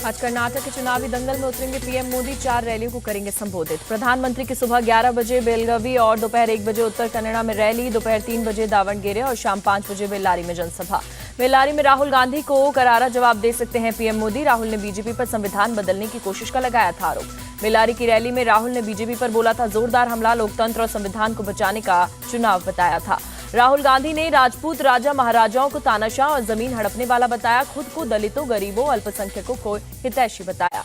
आज कर्नाटक के चुनावी दंगल में उतरेंगे पीएम मोदी। 4 रैलियों को करेंगे संबोधित। प्रधानमंत्री की सुबह 11 बजे बेलगवी और दोपहर 1 बजे उत्तर कन्नड़ा में रैली, दोपहर 3 बजे दावणगेरे और शाम 5 बजे बेल्लारी में जनसभा। बेल्लारी में राहुल गांधी को करारा जवाब दे सकते हैं पीएम मोदी। राहुल ने बीजेपी पर संविधान बदलने की कोशिश का लगाया था आरोप। बेल्लारी की रैली में राहुल ने बीजेपी पर बोला था जोरदार हमला, लोकतंत्र और संविधान को बचाने का चुनाव बताया था। राहुल गांधी ने राजपूत राजा महाराजाओं को तानाशाह और जमीन हड़पने वाला बताया। खुद को दलितों, गरीबों, अल्पसंख्यकों को हितैषी बताया।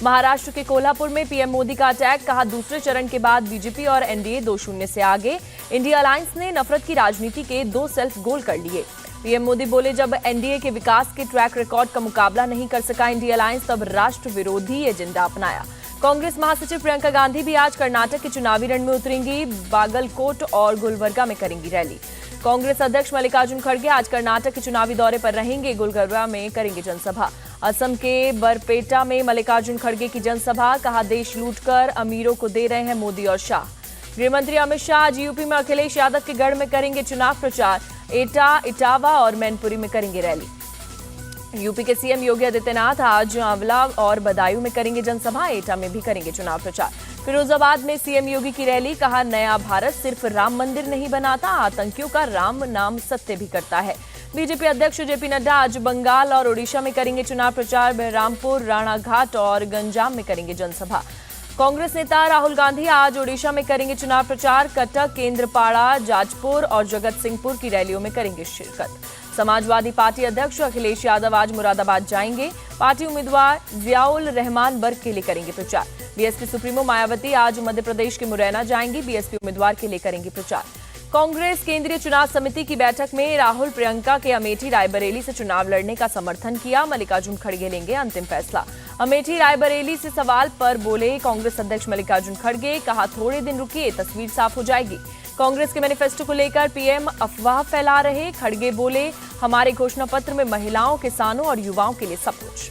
महाराष्ट्र के कोल्हापुर में पीएम मोदी का अटैक, कहा दूसरे चरण के बाद बीजेपी और एनडीए 2-0 से आगे। इंडिया अलायंस ने नफरत की राजनीति के 2 सेल्फ गोल कर लिए। पीएम मोदी बोले, जब एनडीए के विकास के ट्रैक रिकॉर्ड का मुकाबला नहीं कर सका इंडिया अलायंस, तब राष्ट्र विरोधी एजेंडा अपनाया। कांग्रेस महासचिव प्रियंका गांधी भी आज कर्नाटक के चुनावी रण में उतरेंगी। बागलकोट और गुलबर्गा में करेंगी रैली। कांग्रेस अध्यक्ष मल्लिकार्जुन खड़गे आज कर्नाटक के चुनावी दौरे पर रहेंगे। गुलबर्गा में करेंगे जनसभा। असम के बरपेटा में मल्लिकार्जुन खड़गे की जनसभा, कहा देश लूटकर अमीरों को दे रहे हैं मोदी और शाह। गृहमंत्री अमित शाह आज यूपी में अखिलेश यादव के गढ़ में करेंगे चुनाव प्रचार। एटा, इटावा और मैनपुरी में करेंगे रैली। यूपी के सीएम योगी आदित्यनाथ आज आंवला और बदायूं में करेंगे जनसभा। एटा में भी करेंगे चुनाव प्रचार। फिरोजाबाद में सीएम योगी की रैली, कहा नया भारत सिर्फ राम मंदिर नहीं बनाता, आतंकियों का राम नाम सत्य भी करता है। बीजेपी अध्यक्ष जेपी नड्डा आज बंगाल और ओडिशा में करेंगे चुनाव प्रचार। बलरामपुर, राणाघाट और गंजाम में करेंगे जनसभा। कांग्रेस नेता राहुल गांधी आज ओडिशा में करेंगे चुनाव प्रचार। कटक, केंद्रपाड़ा, जाजपुर और जगत सिंहपुर की रैलियों में करेंगे शिरकत। समाजवादी पार्टी अध्यक्ष अखिलेश यादव आज मुरादाबाद जाएंगे। पार्टी उम्मीदवार जियाउल रहमान बर्ग के लिए करेंगे प्रचार। बीएसपी सुप्रीमो मायावती आज मध्य प्रदेश के मुरैना जाएंगी। बीएसपी उम्मीदवार के लिए करेंगी प्रचार। कांग्रेस केंद्रीय चुनाव समिति की बैठक में राहुल प्रियंका के अमेठी रायबरेली से चुनाव लड़ने का समर्थन किया। मल्लिकार्जुन खड़गे लेंगे अंतिम फैसला। अमेठी रायबरेली से सवाल पर बोले कांग्रेस अध्यक्ष मल्लिकार्जुन खड़गे, कहा थोड़े दिन रुकिए, तस्वीर साफ हो जाएगी। कांग्रेस के मैनिफेस्टो को लेकर पीएम अफवाह फैला रहे। खड़गे बोले, हमारे घोषणा पत्र में महिलाओं, किसानों और युवाओं के लिए सब कुछ।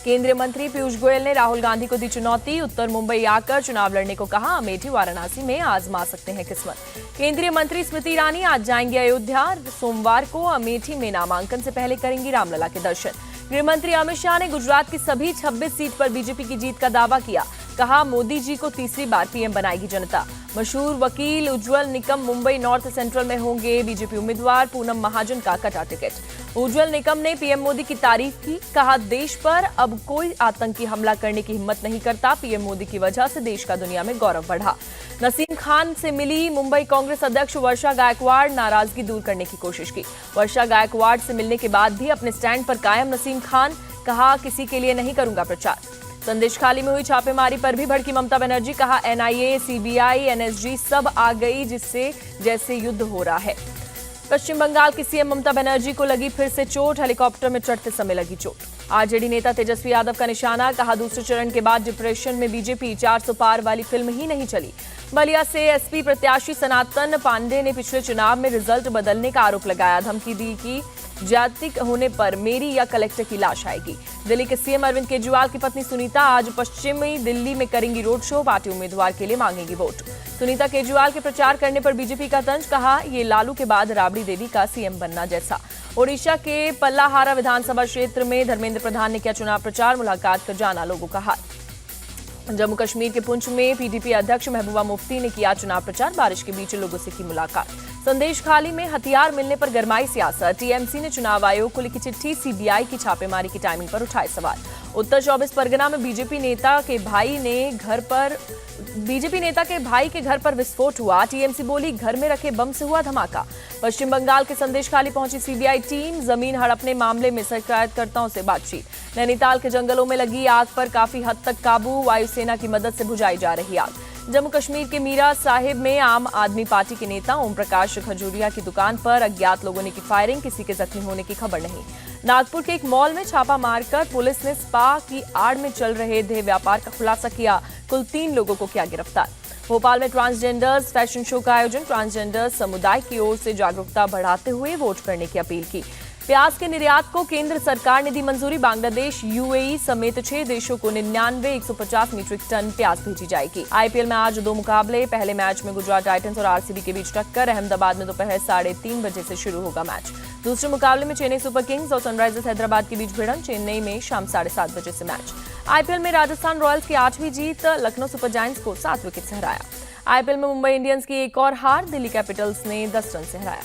केंद्रीय मंत्री पीयूष गोयल ने राहुल गांधी को दी चुनौती। उत्तर मुंबई आकर चुनाव लड़ने को कहा। अमेठी, वाराणसी में आजमा सकते हैं किस्मत। केंद्रीय मंत्री स्मृति ईरानी आज जाएंगे अयोध्या। सोमवार को अमेठी में नामांकन से पहले करेंगी रामलला के दर्शन। गृहमंत्री अमित शाह ने गुजरात की सभी 26 सीट पर बीजेपी की जीत का दावा किया। कहा मोदी जी को तीसरी बार पीएम बनाएगी जनता। मशहूर वकील उज्जवल निकम मुंबई नॉर्थ सेंट्रल में होंगे बीजेपी उम्मीदवार। पूनम महाजन का कटा टिकट। उज्जवल निकम ने पीएम मोदी की तारीफ की। कहा देश पर अब कोई आतंकी हमला करने की हिम्मत नहीं करता। पीएम मोदी की वजह से देश का दुनिया में गौरव बढ़ा। नसीम खान से मिली मुंबई कांग्रेस अध्यक्ष वर्षा गायकवाड़, नाराजगी दूर करने की कोशिश की। वर्षा गायकवाड़ से मिलने के बाद भी अपने स्टैंड पर कायम नसीम खान, कहा किसी के लिए नहीं करूंगा प्रचार। संदेशखाली में हुई छापेमारी पर भी भड़की ममता बनर्जी। कहा एनआईए, सीबीआई, एनएसजी सब आ गई, जिससे जैसे युद्ध हो रहा है। पश्चिम बंगाल की सीएम ममता बनर्जी को लगी फिर से चोट। हेलीकॉप्टर में चढ़ते समय लगी चोट। आरजेडी नेता तेजस्वी यादव का निशाना। कहा दूसरे चरण के बाद डिप्रेशन में बीजेपी। 400 पार वाली फिल्म ही नहीं चली। बलिया से एसपी प्रत्याशी सनातन पांडे ने पिछले चुनाव में रिजल्ट बदलने का आरोप लगाया। धमकी दी कि जाति होने पर मेरी या कलेक्टर की लाश आएगी। दिल्ली के सीएम अरविंद केजरीवाल की पत्नी सुनीता आज पश्चिमी दिल्ली में करेंगी रोड शो। पार्टी उम्मीदवार के लिए मांगेंगी वोट। सुनीता केजरीवाल के प्रचार करने पर बीजेपी का तंज। कहा ये लालू के बाद राबड़ी देवी का सीएम बनना जैसा। ओडिशा के पल्लाहारा विधानसभा क्षेत्र में धर्मेंद्र प्रधान ने किया चुनाव प्रचार। मुलाकात कर जाना लोगों का हाल। जम्मू कश्मीर के पुंछ में पीडीपी अध्यक्ष महबूबा मुफ्ती ने किया चुनाव प्रचार। बारिश के बीच लोगों से की मुलाकात। संदेशखाली में हथियार मिलने पर गरमाई सियासत। टीएमसी ने चुनाव आयोग को लिखी चिट्ठी। सीबीआई की छापेमारी की टाइमिंग पर उठाए सवाल। उत्तर 24 परगना में बीजेपी नेता के भाई के घर पर विस्फोट हुआ। टीएमसी बोली घर में रखे बम से हुआ धमाका। पश्चिम बंगाल के संदेशखाली पहुंची सीबीआई टीम। जमीन हड़पने मामले में शिकायतकर्ताओं से बातचीत। नैनीताल के जंगलों में लगी आग पर काफी हद तक काबू। वायुसेना की मदद से बुझाई जा रही आग। जम्मू कश्मीर के मीरा साहिब में आम आदमी पार्टी के नेता ओम प्रकाश खजूरिया की दुकान पर अज्ञात लोगों ने की फायरिंग। किसी के जख्मी होने की खबर नहीं। नागपुर के एक मॉल में छापा मारकर पुलिस ने स्पा की आड़ में चल रहे देह व्यापार का खुलासा किया। कुल 3 लोगों को किया गिरफ्तार। भोपाल में ट्रांसजेंडर्स फैशन शो का आयोजन। ट्रांसजेंडर समुदाय की ओर से जागरूकता बढ़ाते हुए वोट करने की अपील की। प्याज के निर्यात को केंद्र सरकार ने दी मंजूरी। बांग्लादेश, यूएई समेत 6 देशों को 99,150 मीट्रिक टन प्याज भेजी जाएगी। आईपीएल में आज 2 मुकाबले। पहले मैच में गुजरात टाइटंस और आरसीबी के बीच टक्कर। अहमदाबाद में दोपहर 3:30 बजे से शुरू होगा मैच। दूसरे मुकाबले में चेन्नई सुपर किंग्स और सनराइजर्स हैदराबाद के बीच भिड़ंत। चेन्नई में शाम 7:30 बजे से मैच। आईपीएल में राजस्थान रॉयल्स की 8वीं जीत। लखनऊ सुपर जायंट्स को 7 विकेट से हराया। आईपीएल में मुंबई इंडियंस की एक और हार। दिल्ली कैपिटल्स ने 10 रन से हराया।